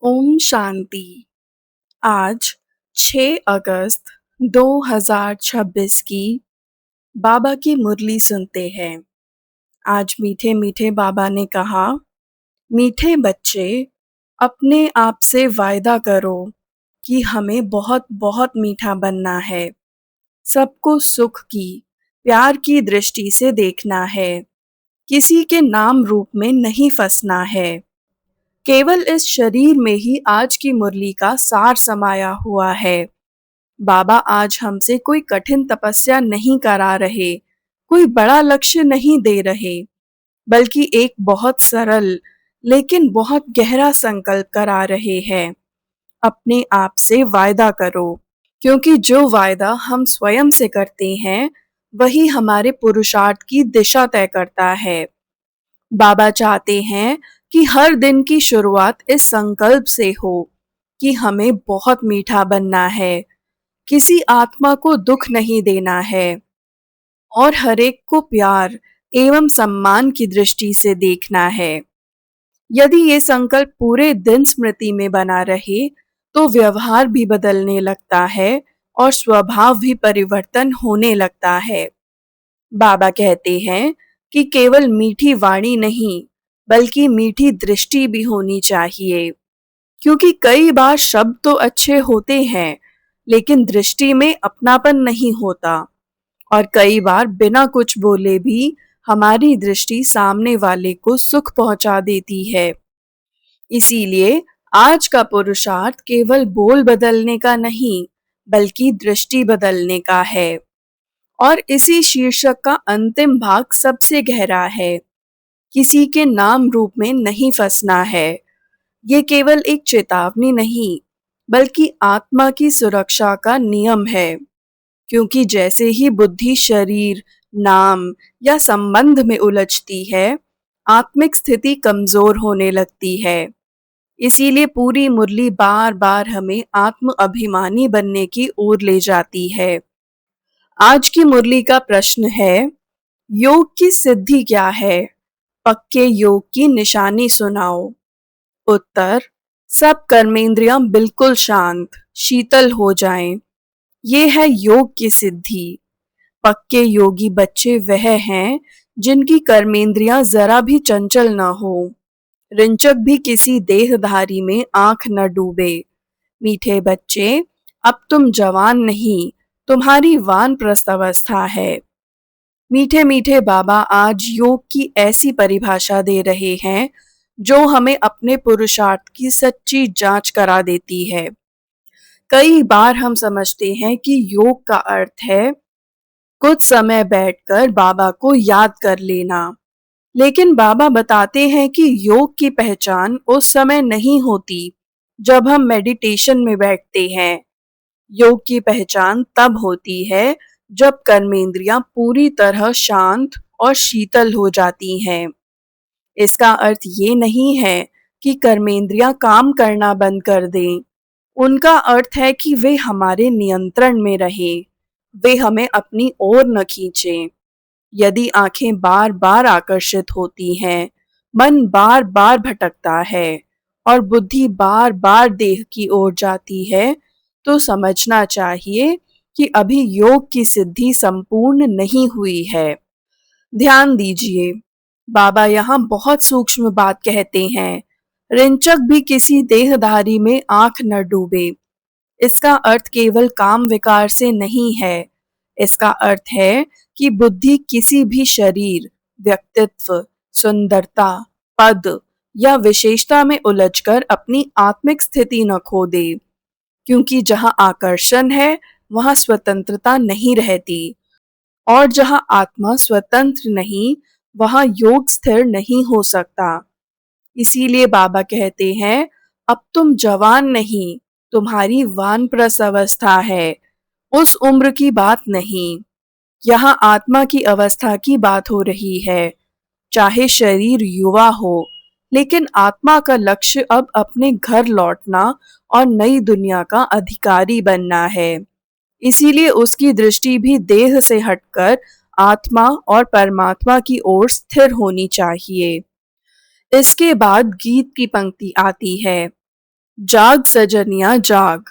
ओम शांति। आज 6 अगस्त 2026 की बाबा की मुरली सुनते हैं। आज मीठे मीठे बाबा ने कहा, मीठे बच्चे, अपने आप से वायदा करो कि हमें बहुत बहुत मीठा बनना है। सबको सुख की, प्यार की दृष्टि से देखना है। किसी के नाम रूप में नहीं फंसना है। केवल इस शरीर में ही आज की मुरली का सार समाया हुआ है। बाबा आज हमसे कोई कठिन तपस्या नहीं करा रहे, कोई बड़ा लक्ष्य नहीं दे रहे, बल्कि एक बहुत सरल लेकिन बहुत गहरा संकल्प करा रहे हैं। अपने आप से वायदा करो, क्योंकि जो वायदा हम स्वयं से करते हैं, वही हमारे पुरुषार्थ की दिशा तय करता है। बाबा चाहते हैं कि हर दिन की शुरुआत इस संकल्प से हो कि हमें बहुत मीठा बनना है, किसी आत्मा को दुख नहीं देना है और हर एक को प्यार एवं सम्मान की दृष्टि से देखना है। यदि ये संकल्प पूरे दिन स्मृति में बना रहे, तो व्यवहार भी बदलने लगता है और स्वभाव भी परिवर्तन होने लगता है। बाबा कहते हैं कि केवल मीठी वाणी नहीं, बल्कि मीठी दृष्टि भी होनी चाहिए, क्योंकि कई बार शब्द तो अच्छे होते हैं, लेकिन दृष्टि में अपनापन नहीं होता और कई बार बिना कुछ बोले भी हमारी दृष्टि सामने वाले को सुख पहुंचा देती है। इसीलिए आज का पुरुषार्थ केवल बोल बदलने का नहीं, बल्कि दृष्टि बदलने का है। और इसी शीर्षक का अंतिम भाग सबसे गहरा है। किसी के नाम रूप में नहीं फंसना है। ये केवल एक चेतावनी नहीं, बल्कि आत्मा की सुरक्षा का नियम है, क्योंकि जैसे ही बुद्धि शरीर, नाम या संबंध में उलझती है, आत्मिक स्थिति कमजोर होने लगती है। इसीलिए पूरी मुरली बार बार हमें आत्म अभिमानी बनने की ओर ले जाती है। आज की मुरली का प्रश्न है, योग की सिद्धि क्या है? पक्के योग की निशानी सुनाओ। उत्तर, सब कर्मेंद्रियां बिल्कुल शांत, शीतल हो जाएं। ये है योग की सिद्धि। पक्के योगी बच्चे वह हैं जिनकी कर्मेंद्रियां जरा भी चंचल न हो। रिंचक भी किसी देहधारी में आंख न डूबे। मीठे बच्चे, अब तुम जवान नहीं, तुम्हारी वानप्रस्थ अवस्था है। मीठे मीठे बाबा आज योग की ऐसी परिभाषा दे रहे हैं जो हमें अपने पुरुषार्थ की सच्ची जांच करा देती है। कई बार हम समझते हैं कि योग का अर्थ है कुछ समय बैठकर बाबा को याद कर लेना, लेकिन बाबा बताते हैं कि योग की पहचान उस समय नहीं होती जब हम मेडिटेशन में बैठते हैं। योग की पहचान तब होती है जब कर्मेंद्रियां पूरी तरह शांत और शीतल हो जाती हैं। इसका अर्थ ये नहीं है कि कर्मेंद्रियां काम करना बंद कर दें। उनका अर्थ है कि वे हमारे नियंत्रण में रहें, वे हमें अपनी ओर न खींचें। यदि आंखें बार बार आकर्षित होती हैं, मन बार बार भटकता है और बुद्धि बार बार देह की ओर जाती है, तो समझना चाहिए कि अभी योग की सिद्धि संपूर्ण नहीं हुई है। ध्यान दीजिए, बाबा यहाँ बहुत सूक्ष्म बात कहते हैं। रिंचक भी किसी देहधारी में आंख न डूबे। इसका अर्थ केवल काम विकार से नहीं है। इसका अर्थ है कि बुद्धि किसी भी शरीर, व्यक्तित्व, सुंदरता, पद या विशेषता में उलझकर अपनी आत्मिक स्थिति न खो दे, क्योंकि जहां आकर्षण है, वहां स्वतंत्रता नहीं रहती और जहां आत्मा स्वतंत्र नहीं, वहां योग स्थिर नहीं हो सकता। इसीलिए बाबा कहते हैं, अब तुम जवान नहीं, तुम्हारी वानप्रस्थ अवस्था है। उस उम्र की बात नहीं, यहाँ आत्मा की अवस्था की बात हो रही है। चाहे शरीर युवा हो, लेकिन आत्मा का लक्ष्य अब अपने घर लौटना और नई दुनिया का अधिकारी बनना है। इसीलिए उसकी दृष्टि भी देह से हटकर आत्मा और परमात्मा की ओर स्थिर होनी चाहिए। इसके बाद गीत की पंक्ति आती है, जाग सजनिया जाग,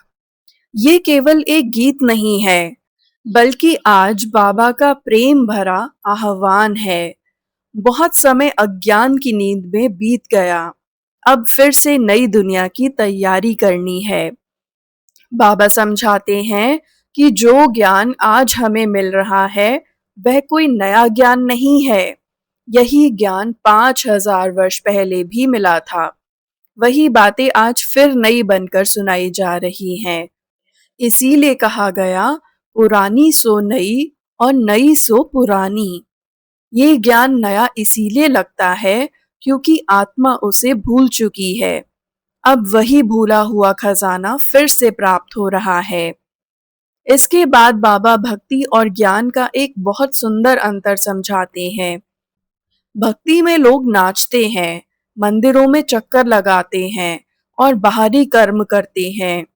ये केवल एक गीत नहीं है, बल्कि आज बाबा का प्रेम भरा आह्वान है। बहुत समय अज्ञान की नींद में बीत गया, अब फिर से नई दुनिया की तैयारी करनी है। बाबा समझाते हैं कि जो ज्ञान आज हमें मिल रहा है, वह कोई नया ज्ञान नहीं है। यही ज्ञान 5000 वर्ष पहले भी मिला था। वही बातें आज फिर नई बनकर सुनाई जा रही हैं। इसीलिए कहा गया, पुरानी सो नई और नई सो पुरानी। ये ज्ञान नया इसीलिए लगता है क्योंकि आत्मा उसे भूल चुकी है। अब वही भूला हुआ खजाना फिर से प्राप्त हो रहा है। इसके बाद बाबा भक्ति और ज्ञान का एक बहुत सुंदर अंतर समझाते हैं। भक्ति में लोग नाचते हैं, मंदिरों में चक्कर लगाते हैं और बाहरी कर्म करते हैं।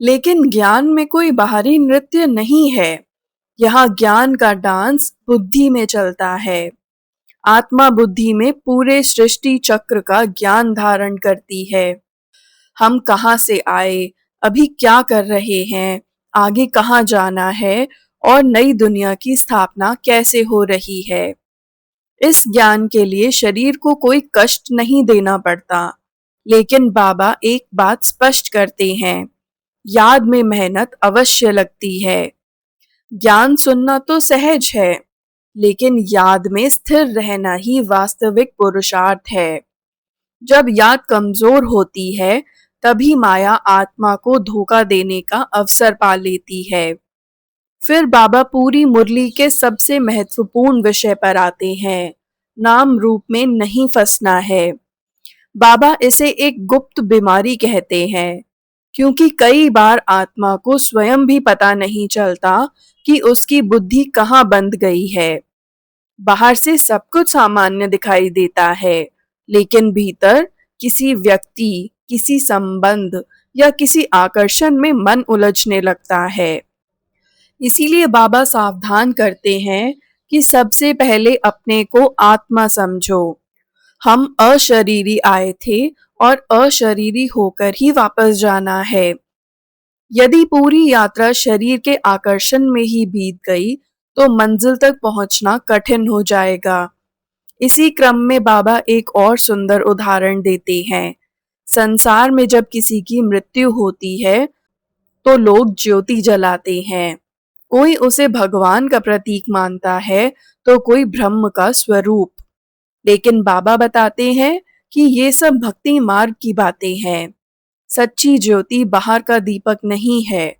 लेकिन ज्ञान में कोई बाहरी नृत्य नहीं है। यहाँ ज्ञान का डांस बुद्धि में चलता है। आत्मा बुद्धि में पूरे सृष्टि चक्र का ज्ञान धारण करती है। हम कहाँ से आए, अभी क्या कर रहे हैं, आगे कहाँ जाना है और नई दुनिया की स्थापना कैसे हो रही है। इस ज्ञान के लिए शरीर को कोई कष्ट नहीं देना पड़ता। लेकिन बाबा एक बात स्पष्ट करते हैं, याद में मेहनत अवश्य लगती है। ज्ञान सुनना तो सहज है, लेकिन याद में स्थिर रहना ही वास्तविक पुरुषार्थ है। जब याद कमजोर होती है, तभी माया आत्मा को धोखा देने का अवसर पा लेती है। फिर बाबा पूरी मुरली के सबसे महत्वपूर्ण विषय पर आते हैं, नाम रूप में नहीं फंसना है। बाबा इसे एक गुप्त बीमारी कहते हैं, क्योंकि कई बार आत्मा को स्वयं भी पता नहीं चलता कि उसकी बुद्धि कहाँ बंद गई है। बाहर से सब कुछ सामान्य दिखाई देता है, लेकिन भीतर किसी व्यक्ति, किसी संबंध या किसी आकर्षण में मन उलझने लगता है। इसीलिए बाबा सावधान करते हैं कि सबसे पहले अपने को आत्मा समझो। हम अशरीरी आए थे और अशरीरी होकर ही वापस जाना है। यदि पूरी यात्रा शरीर के आकर्षण में ही बीत गई, तो मंजिल तक पहुंचना कठिन हो जाएगा। इसी क्रम में बाबा एक और सुंदर उदाहरण देते हैं। संसार में जब किसी की मृत्यु होती है, तो लोग ज्योति जलाते हैं। कोई उसे भगवान का प्रतीक मानता है, तो कोई ब्रह्म का स्वरूप। लेकिन बाबा बताते हैं कि ये सब भक्ति मार्ग की बातें हैं। सच्ची ज्योति बाहर का दीपक नहीं है,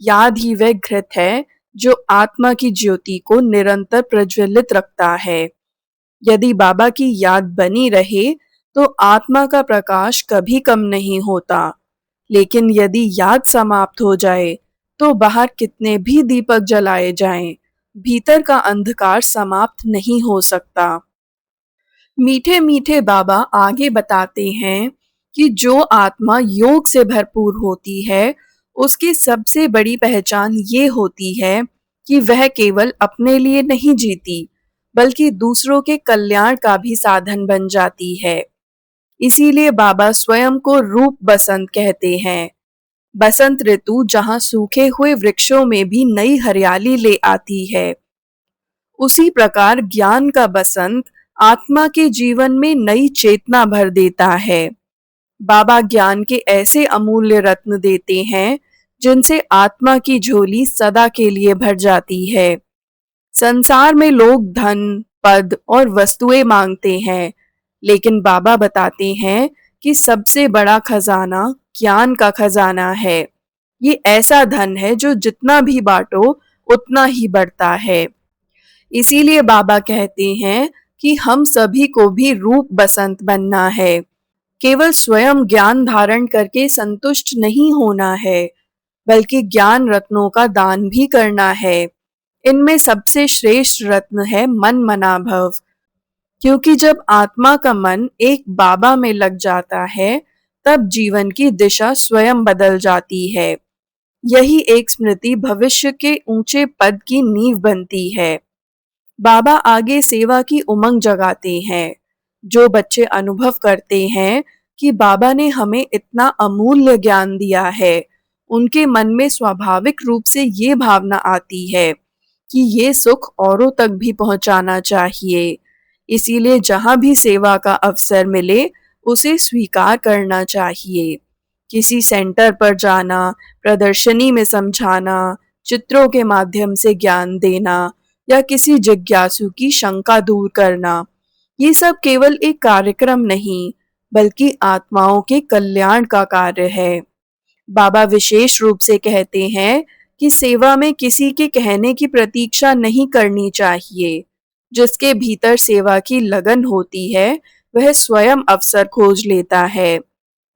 याद ही वह घृत है जो आत्मा की ज्योति को निरंतर प्रज्वलित रखता है। यदि बाबा की याद बनी रहे, तो आत्मा का प्रकाश कभी कम नहीं होता। लेकिन यदि याद समाप्त हो जाए, तो बाहर कितने भी दीपक जलाए जाएं, भीतर का अंधकार समाप्त नहीं हो सकता। मीठे मीठे बाबा आगे बताते हैं कि जो आत्मा योग से भरपूर होती है, उसकी सबसे बड़ी पहचान ये होती है कि वह केवल अपने लिए नहीं जीती, बल्कि दूसरों के कल्याण का भी साधन बन जाती है। इसीलिए बाबा स्वयं को रूप बसंत कहते हैं। बसंत ऋतु जहाँ सूखे हुए वृक्षों में भी नई हरियाली ले आती है, उसी प्रकार ज्ञान का बसंत आत्मा के जीवन में नई चेतना भर देता है। बाबा ज्ञान के ऐसे अमूल्य रत्न देते हैं, जिनसे आत्मा की झोली सदा के लिए भर जाती है। संसार में लोग धन, पद और वस्तुएं मांगते हैं, लेकिन बाबा बताते हैं कि सबसे बड़ा खजाना ज्ञान का खजाना है। ये ऐसा धन है जो जितना भी बांटो, उतना ही बढ़ता है। इसीलिए बाबा कहते हैं कि हम सभी को भी रूप बसंत बनना है। केवल स्वयं ज्ञान धारण करके संतुष्ट नहीं होना है, बल्कि ज्ञान रत्नों का दान भी करना है। इनमें सबसे श्रेष्ठ रत्न है मन मना भव, क्योंकि जब आत्मा का मन एक बाबा में लग जाता है, तब जीवन की दिशा स्वयं बदल जाती है। यही एक स्मृति भविष्य के ऊंचे पद की नींव बनती है। बाबा आगे सेवा की उमंग जगाते हैं। जो बच्चे अनुभव करते हैं कि बाबा ने हमें इतना अमूल्य ज्ञान दिया है, उनके मन में स्वाभाविक रूप से ये भावना आती है कि ये सुख औरों तक भी पहुंचाना चाहिए। इसीलिए जहां भी सेवा का अवसर मिले, उसे स्वीकार करना चाहिए। किसी सेंटर पर जाना, प्रदर्शनी में समझाना, चित्रों के माध्यम से ज्ञान देना या किसी जिज्ञासु की शंका दूर करना, ये सब केवल एक कार्यक्रम नहीं, बल्कि आत्माओं के कल्याण का कार्य है। बाबा विशेष रूप से कहते हैं कि सेवा में किसी के कहने की प्रतीक्षा नहीं करनी चाहिए। जिसके भीतर सेवा की लगन होती है, वह स्वयं अवसर खोज लेता है।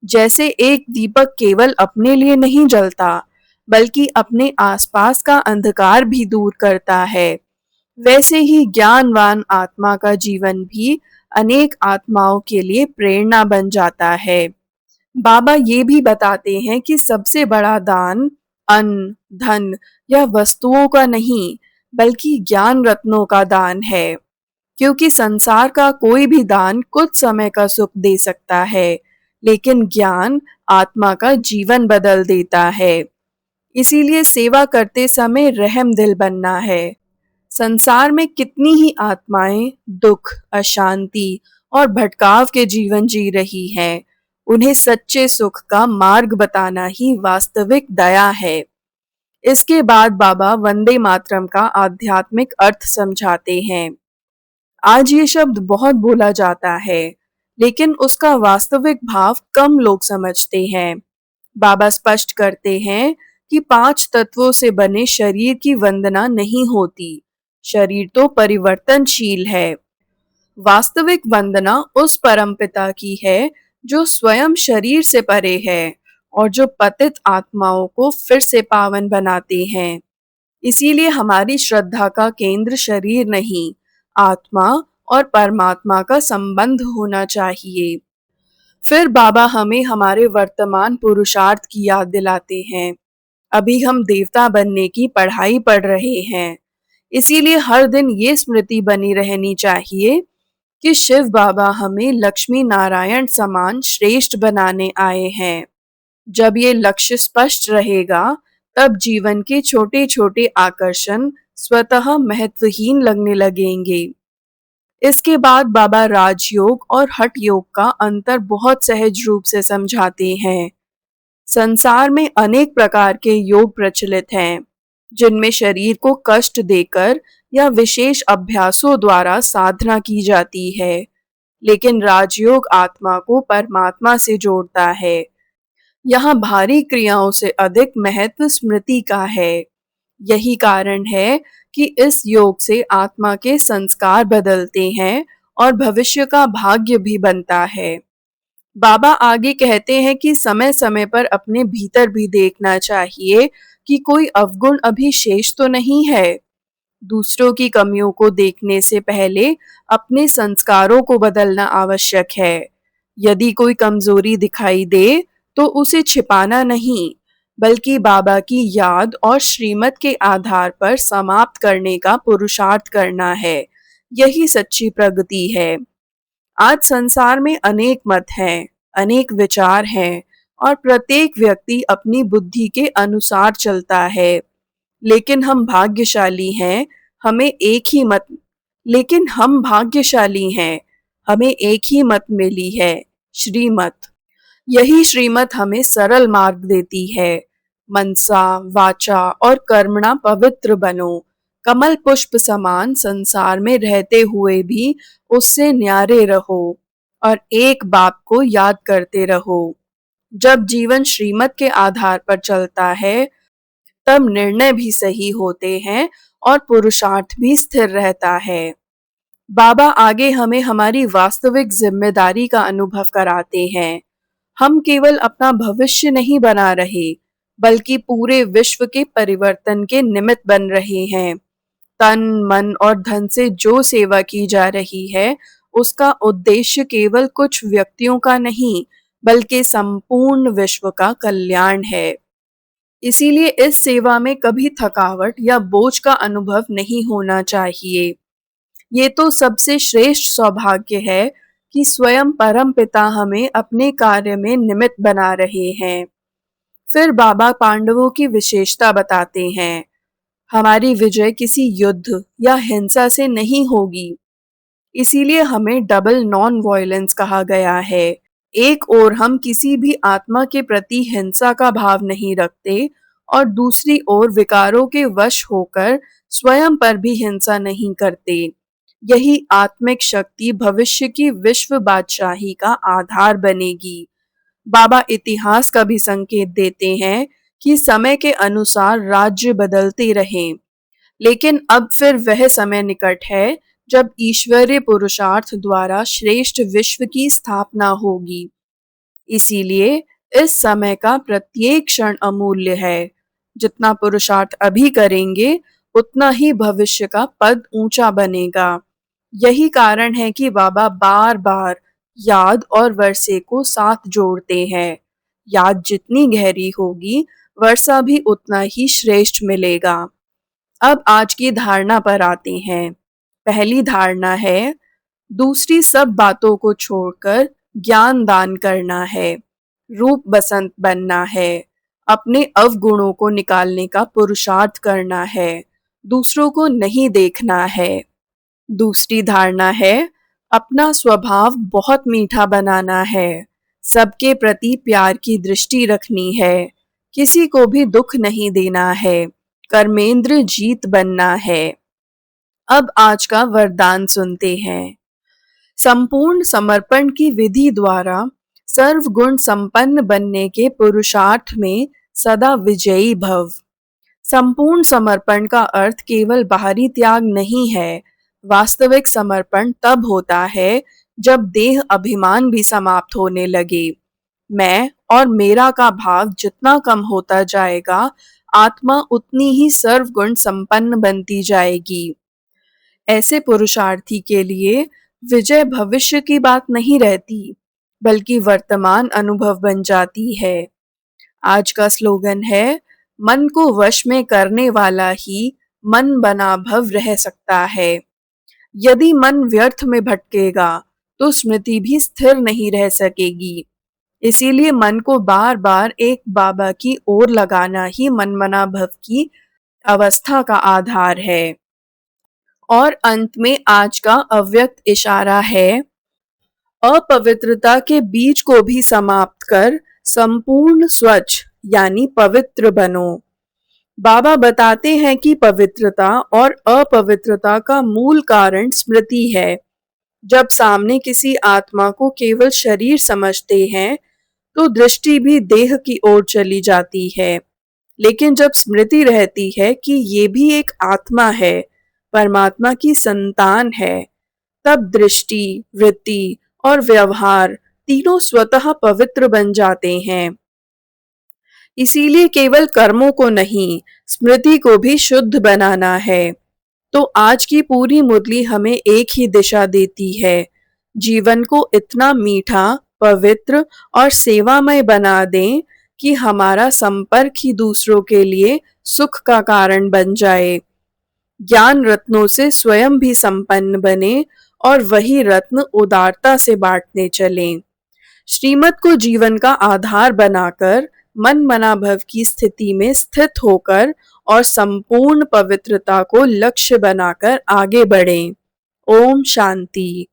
जैसे एक दीपक केवल अपने लिए नहीं जलता, बल्कि अपने आसपास का अंधकार भी दूर करता है, वैसे ही ज्ञानवान आत्मा का जीवन भी अनेक आत्माओं के लिए प्रेरणा बन जाता है। बाबा ये भी बताते हैं कि सबसे बड़ा दान अन्न, धन या वस्तुओं का नहीं, बल्कि ज्ञान रत्नों का दान है। क्योंकि संसार का कोई भी दान कुछ समय का सुख दे सकता है, लेकिन ज्ञान आत्मा का जीवन बदल देता है। इसीलिए सेवा करते समय रहम दिल बनना है। संसार में कितनी ही आत्माएं दुख, अशांति और भटकाव के जीवन जी रही हैं, उन्हें सच्चे सुख का मार्ग बताना ही वास्तविक दया है। इसके बाद बाबा वंदे मातरम का आध्यात्मिक अर्थ समझाते हैं। आज ये शब्द बहुत बोला जाता है, लेकिन उसका वास्तविक भाव कम लोग समझते हैं। बाबा स्पष्ट करते हैं कि 5 तत्वों से बने शरीर की वंदना नहीं होती। शरीर तो परिवर्तनशील है। वास्तविक वंदना उस परमपिता की है जो स्वयं शरीर से परे है और जो पतित आत्माओं को फिर से पावन बनाते हैं। इसीलिए हमारी श्रद्धा का केंद्र शरीर नहीं, आत्मा और परमात्मा का संबंध होना चाहिए। फिर बाबा हमें हमारे वर्तमान पुरुषार्थ की याद दिलाते हैं। अभी हम देवता बनने की पढ़ाई पढ़ रहे हैं। इसीलिए हर दिन ये स्मृति बनी रहनी चाहिए कि शिव बाबा हमें लक्ष्मी नारायण समान श्रेष्ठ बनाने आए हैं। जब ये लक्ष्य स्पष्ट रहेगा, तब जीवन के छोटे छोटे आकर्षण स्वतः महत्वहीन लगने लगेंगे। इसके बाद बाबा राजयोग और हठ योग का अंतर बहुत सहज रूप से समझाते हैं। संसार में अनेक प्रकार के योग प्रचलित हैं, जिनमें शरीर को कष्ट देकर या विशेष अभ्यासों द्वारा साधना की जाती है, लेकिन राजयोग आत्मा को परमात्मा से जोड़ता है। यहाँ भारी क्रियाओं से अधिक महत्व स्मृति का है। यही कारण है कि इस योग से आत्मा के संस्कार बदलते हैं और भविष्य का भाग्य भी बनता है। बाबा आगे कहते हैं कि समय समय पर अपने भीतर भी देखना चाहिए कि कोई अवगुण अभी शेष तो नहीं है। दूसरों की कमियों को देखने से पहले अपने संस्कारों को बदलना आवश्यक है। यदि कोई कमजोरी दिखाई दे, तो उसे छिपाना नहीं, बल्कि बाबा की याद और श्रीमत के आधार पर समाप्त करने का पुरुषार्थ करना है। यही सच्ची प्रगति है। आज संसार में अनेक मत हैं, अनेक विचार हैं और प्रत्येक व्यक्ति अपनी बुद्धि के अनुसार चलता है। लेकिन हम भाग्यशाली हैं, हमें एक ही मत लेकिन हम भाग्यशाली हैं, हमें एक ही मत मिली है, श्रीमत। यही श्रीमत हमें सरल मार्ग देती है। मनसा, वाचा और कर्मणा पवित्र बनो। कमल पुष्प समान संसार में रहते हुए भी उससे न्यारे रहो और एक बाप को याद करते रहो। जब जीवन श्रीमत के आधार पर चलता है, तब निर्णय भी सही होते हैं और पुरुषार्थ भी स्थिर रहता है। बाबा आगे हमें हमारी वास्तविक जिम्मेदारी का अनुभव कराते हैं। हम केवल अपना भविष्य नहीं बना रहे, बल्कि पूरे विश्व के परिवर्तन के निमित्त बन रहे हैं। तन, मन और धन से जो सेवा की जा रही है, उसका उद्देश्य केवल कुछ व्यक्तियों का नहीं, बल्कि संपूर्ण विश्व का कल्याण है। इसीलिए इस सेवा में कभी थकावट या बोझ का अनुभव नहीं होना चाहिए। ये तो सबसे श्रेष्ठ सौभाग्य है कि स्वयं परम पिता हमें अपने कार्य में निमित्त बना रहे हैं। फिर बाबा पांडवों की विशेषता बताते हैं। हमारी विजय किसी युद्ध या हिंसा से नहीं होगी, इसीलिए हमें डबल नॉन वायलेंस कहा गया है। एक ओर हम किसी भी आत्मा के प्रति हिंसा का भाव नहीं रखते और दूसरी ओर विकारों के वश होकर स्वयं पर भी हिंसा नहीं करते। यही आत्मिक शक्ति भविष्य की विश्व बादशाही का आधार बनेगी। बाबा इतिहास का भी संकेत देते हैं कि समय के अनुसार राज्य बदलते रहें, लेकिन अब फिर वह समय निकट है जब ईश्वरीय पुरुषार्थ द्वारा श्रेष्ठ विश्व की स्थापना होगी। इसीलिए इस समय का प्रत्येक क्षण अमूल्य है। जितना पुरुषार्थ अभी करेंगे, उतना ही भविष्य का पद ऊंचा बनेगा। यही कारण है कि बाबा बार बार याद और वर्षे को साथ जोड़ते हैं। याद जितनी गहरी होगी, वर्षा भी उतना ही श्रेष्ठ मिलेगा। अब आज की धारणा पर आते हैं। पहली धारणा है, दूसरी सब बातों को छोड़कर ज्ञान दान करना है, रूप बसंत बनना है, अपने अवगुणों को निकालने का पुरुषार्थ करना है, दूसरों को नहीं देखना है। दूसरी धारणा है, अपना स्वभाव बहुत मीठा बनाना है, सबके प्रति प्यार की दृष्टि रखनी है, किसी को भी दुख नहीं देना है, कर्मेंद्र जीत बनना है। अब आज का वरदान सुनते हैं। संपूर्ण समर्पण की विधि द्वारा सर्वगुण संपन्न बनने के पुरुषार्थ में सदा विजयी भव। संपूर्ण समर्पण का अर्थ केवल बाहरी त्याग नहीं है। वास्तविक समर्पण तब होता है जब देह अभिमान भी समाप्त होने लगे। मैं और मेरा का भाव जितना कम होता जाएगा, आत्मा उतनी ही सर्वगुण संपन्न बनती जाएगी। ऐसे पुरुषार्थी के लिए विजय भविष्य की बात नहीं रहती, बल्कि वर्तमान अनुभव बन जाती है। आज का स्लोगन है, मन को वश में करने वाला ही मन बना भव रह सकता है। यदि मन व्यर्थ में भटकेगा, तो स्मृति भी स्थिर नहीं रह सकेगी। इसीलिए मन को बार बार एक बाबा की ओर लगाना ही मन बना भव की अवस्था का आधार है। और अंत में आज का अव्यक्त इशारा है, अपवित्रता के बीज को भी समाप्त कर संपूर्ण स्वच्छ यानी पवित्र बनो। बाबा बताते हैं कि पवित्रता और अपवित्रता का मूल कारण स्मृति है। जब सामने किसी आत्मा को केवल शरीर समझते हैं, तो दृष्टि भी देह की ओर चली जाती है। लेकिन जब स्मृति रहती है कि ये भी एक आत्मा है, परमात्मा की संतान है, तब दृष्टि, वृत्ति और व्यवहार तीनों स्वतः पवित्र बन जाते हैं। इसीलिए केवल कर्मों को नहीं, स्मृति को भी शुद्ध बनाना है। तो आज की पूरी मुरली हमें एक ही दिशा देती है, जीवन को इतना मीठा, पवित्र और सेवामय बना दें कि हमारा संपर्क ही दूसरों के लिए सुख का कारण बन जाए। ज्ञान रत्नों से स्वयं भी संपन्न बने और वही रत्न उदारता से बांटने चलें। श्रीमत को जीवन का आधार बनाकर मन मना भव की स्थिति में स्थित होकर और संपूर्ण पवित्रता को लक्ष्य बनाकर आगे बढ़ें। ओम शांति।